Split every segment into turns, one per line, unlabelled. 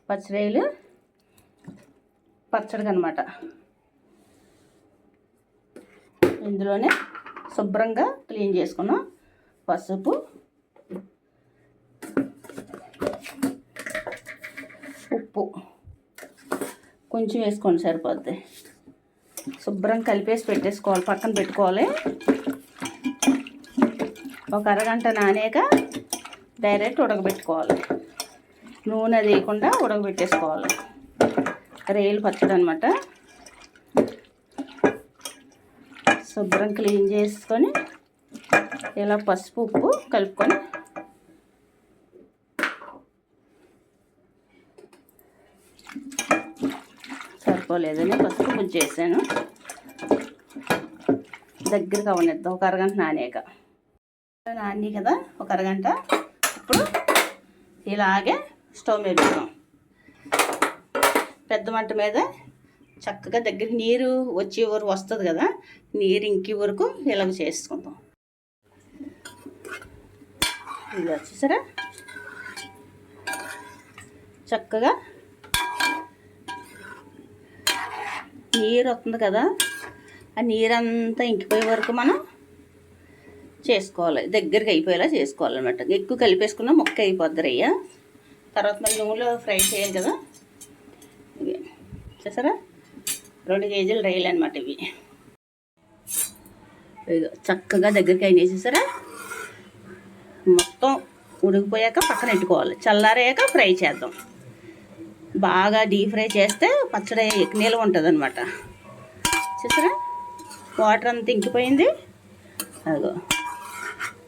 పచ్చిరొయ్యలు పచ్చడికి అనమాట. ఇందులోనే శుభ్రంగా క్లీన్ చేసుకున్నాం. పసుపు, ఉప్పు కొంచెం వేసుకోండి సరిపోద్ది. శుభ్రంగా కలిపేసి పెట్టేసుకోవాలి, పక్కన పెట్టుకోవాలి. ఒక అరగంట నానాక డైరెక్ట్ ఉడకబెట్టుకోవాలి. నూనె వేయకుండా ఉడకబెట్టేసుకోవాలి. రొయ్యలు పచ్చడి అనమాట. శుభ్రం క్లీన్ చేసుకొని ఇలా పసుపు ఉప్పు కలుపుకొని సరిపోలేదని పసుపు కొంచెం చేశాను. దగ్గరికి అవనిద్దాం. ఒక అరగంట నానాక నాని కదా ఒక అరగంట. ఇప్పుడు ఇలాగే స్టవ్ మీద పెడతాం. పెద్ద మంట మీద చక్కగా దగ్గరికి నీరు వచ్చే వరకు వస్తుంది కదా, నీరు ఇంకి వరకు ఇలాగ చేసుకుంటాం. ఇది వచ్చేసరా చక్కగా నీరు వస్తుంది కదా, ఆ నీరంతా ఇంకిపోయే వరకు మనం చేసుకోవాలి. దగ్గరికి అయిపోయేలా చేసుకోవాలన్నమాట. ఎక్కువ కలిపేసుకున్నా ముక్క అయిపోద్ది రయ్య. తర్వాత మళ్ళీ నూనెలో ఫ్రై చేయాలి కదా. ఇవి చూసారా 2 కేజీలు రొయ్యలు అనమాట ఇవి. చక్కగా దగ్గరికి అయినాయి చూసారా. మొత్తం ఉడికిపోయాక పక్కన పెట్టుకోవాలి. చల్లారయ్యాక ఫ్రై చేద్దాం. బాగా డీప్ ఫ్రై చేస్తే పచ్చడి నిల్వ ఉంటుంది అనమాట. చూసారా వాటర్ అంతా ఇంకిపోయింది. అదిగో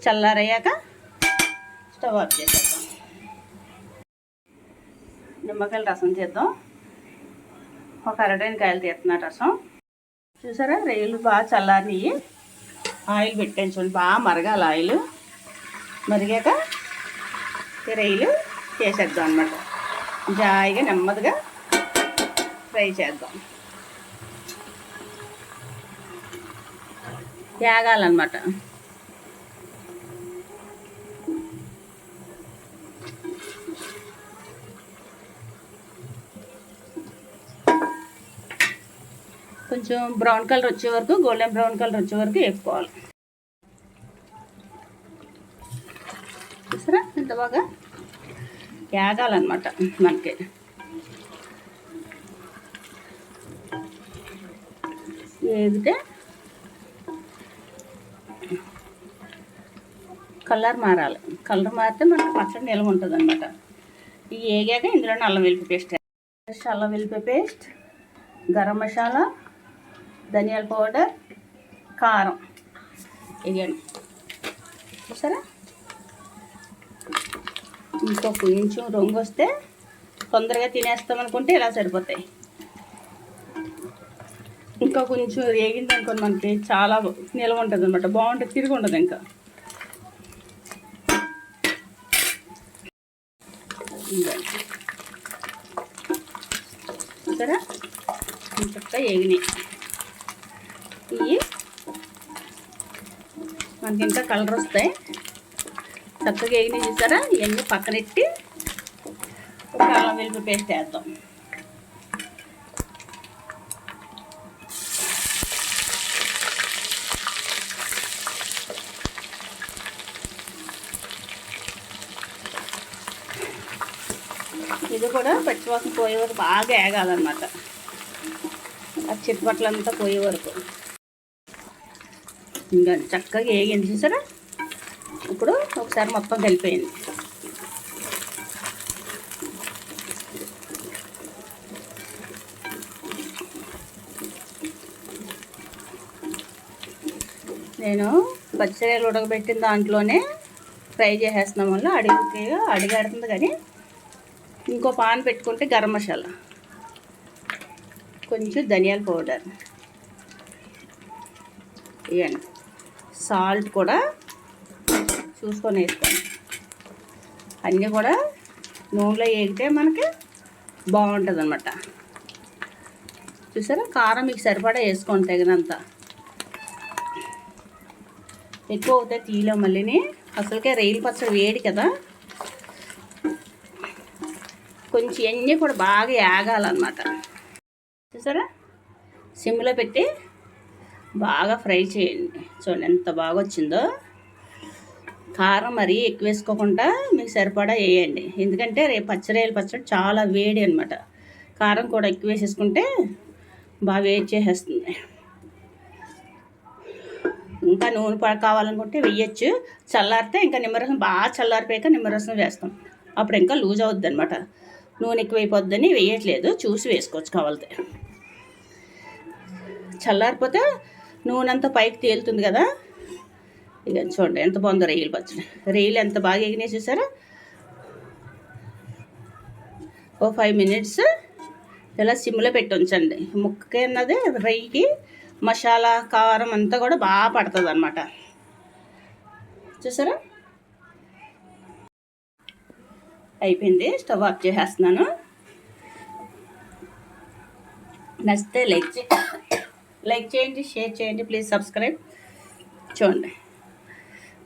చల్లారయ్యాక స్టవ్ ఆఫ్ చేసేద్దాం. నిమ్మకాయల రసం చేద్దాం. ఒక అరటికాయలు తీస్తున్నా రసం. చూసారా రొయ్యలు బాగా చల్లారినవి. ఆయిల్ పెట్టాను చూడండి, బాగా మరగాలి. ఆయిల్ మరిగాక రొయ్యలు చేసేద్దాం అన్నమాట. జాయిగా నెమ్మదిగా ఫ్రై చేద్దాం. త్యాగాలన్నమాట. కొంచెం బ్రౌన్ కలర్ వచ్చే వరకు, గోల్డెన్ బ్రౌన్ కలర్ వచ్చే వరకు వేపుకోవాలి. చూసారా ఎంత బాగా వేగాలన్నమాట మనకి. వేగితే కలర్ మారాలి. కలర్ మారితే మనకి పచ్చడి నిల్వ ఉంటుంది అనమాట. ఇవి వేగాక ఇందులో అల్లం వెల్లిపాయ పేస్ట్, అల్లం వెల్లిపాయ పేస్ట్, గరం మసాలా, ధనియాల పౌడర్, కారం వేయండి. చూసారా ఇంకో కొంచెం రంగు వస్తే తొందరగా తినేస్తాం అనుకుంటే ఇలా సరిపోతాయి. ఇంకా కొంచెం వేగింది అనుకోండి మనకి చాలా నిల్వ ఉంటుంది అనమాట. బాగుంటుంది, తిరిగి ఉండదు. ఇంకా చూసారా చక్కగా వేగినాయి. ఇవి మనకి ఇంకా కలర్ వస్తాయి. చక్కగా వేగినాయి చూసారా. ఇవన్నీ పక్కనెట్టి ఒక అల్లం వెల్లిపాయ పేస్ట్ వేద్దాం. ఇది కూడా పచ్చివాసన పోయే వరకు బాగా వేగాలన్నమాట. ఆ చిట్టుపట్లంతా పోయే వరకు. ఇంకా చక్కగా వేగింది చూసారా. ఇప్పుడు ఒకసారి మొత్తం కలిపోయింది. నేను పచ్చిరొయ్యలు ఉడకబెట్టిన దాంట్లోనే ఫ్రై చేసేస్తున్నాం వల్ల అడిగాడుతుంది. కానీ ఇంకో పాన్ పెట్టుకుంటే గరం మసాలా, కొంచెం ధనియాల పౌడర్ ఇవ్వండి. సాల్ట్ కూడా చూసుకొని వేసుకోండి. అన్నీ కూడా నూనెలో వేగితే మనకి బాగుంటుంది అన్నమాట. చూసారా కారం మీకు సరిపడా వేసుకోండి తగినంత. ఎక్కువ అవుతాయి తీలో మళ్ళీని. అసలుకే రొయ్యల పచ్చడి వేడి కదా. కొంచెం ఇవన్నీ కూడా బాగా ఏగాలన్నమాట. చూసారా, సిమ్లో పెట్టి బాగా ఫ్రై చేయండి. చూడండి ఎంత బాగా వచ్చిందో. కారం మరీ ఎక్కువ వేసుకోకుండా మీకు సరిపడా వేయండి, ఎందుకంటే రేపు పచ్చిరొయ్యల పచ్చడి చాలా వేడి అనమాట. కారం కూడా ఎక్కువ వేసేసుకుంటే బాగా వేడి చేసేస్తుంది. ఇంకా నూనె కావాలనుకుంటే వెయ్యొచ్చు. చల్లారితే ఇంకా నిమ్మరసం బాగా చల్లారిపోయాక నిమ్మరసం వేస్తాం, అప్పుడు ఇంకా లూజ్ అవుద్ది అనమాట. నూనె ఎక్కువ అయిపోద్దని వేయట్లేదు, చూసి వేసుకోవచ్చు కావాలితే. చల్లారిపోతే నూనె అంతా పైకి తేలుతుంది కదా. ఇక చూడండి ఎంత బాగుందో రొయ్యల పచ్చడి. రొయ్యలు ఎంత బాగా ఎగినాయి చూసారా. ఓ 5 minutes ఇలా సిమ్లో పెట్టి ఉంచండి. ముక్కకి అన్నది రొయ్యకి మసాలా కారం అంతా కూడా బాగా పడుతుంది అన్నమాట. చూసారా, అయిపోయింది. స్టవ్ ఆఫ్ చేసేస్తున్నాను. నచ్చితే లైక్ చేయండి, షేర్ చేయండి, ప్లీజ్ సబ్స్క్రైబ్. చూడండి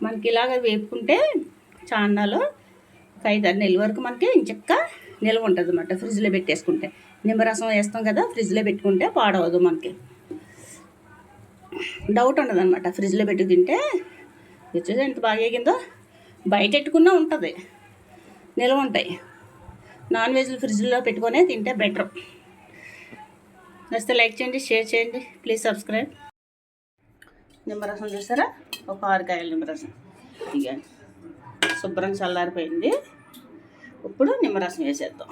మనకి ఇలాగ వేపుకుంటే చాన్నాలో 5-6 నెలల వరకు మనకి ఇంచక్క నిల్వ ఉంటుంది అన్నమాట. ఫ్రిడ్జ్లో పెట్టేసుకుంటే, నిమ్మరసం వేస్తాం కదా, ఫ్రిడ్జ్లో పెట్టుకుంటే పాడవదు మనకి. డౌట్ ఉండదు అనమాట ఫ్రిడ్జ్లో పెట్టి తింటే. వచ్చేసి ఎంత బాగా వేగిందో. బయట పెట్టుకున్నా ఉంటుంది, నిల్వ ఉంటాయి. నాన్ వెజ్లు ఫ్రిడ్జ్లో పెట్టుకునే తింటే బెటర్. నచ్చితే లైక్ చేయండి, షేర్ చేయండి, ప్లీజ్ సబ్స్క్రైబ్. నిమ్మరసం చూసారా, ఒక 6 కాయల నిమ్మరసం. ఇక శుభ్రం చల్లారిపోయింది. ఇప్పుడు నిమ్మరసం వేసేద్దాం.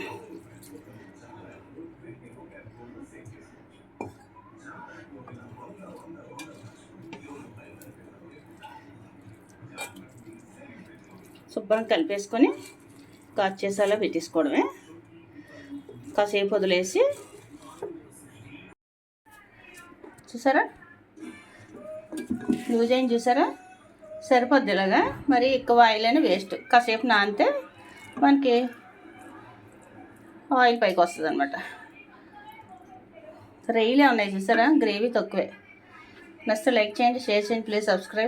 శుభ్రం కలిపేసుకొని కాచేసాలో పెట్టేసుకోవడమే. కాసేపు వదిలేసి చూసారా, లూజ్ అయింది చూసారా, సరిపోద్ది. ఇలాగా మరి ఎక్కువ ఆయిల్ అయినా వేస్ట్. కాసేపు నానితే మనకి ఆయిల్ పైకి వస్తుంది అనమాట. రొయ్యలే ఉన్నాయి చూసారా, గ్రేవీ తక్కువే. నచ్చితే లైక్ చేయండి, షేర్ చేయండి, ప్లీజ్ సబ్స్క్రైబ్.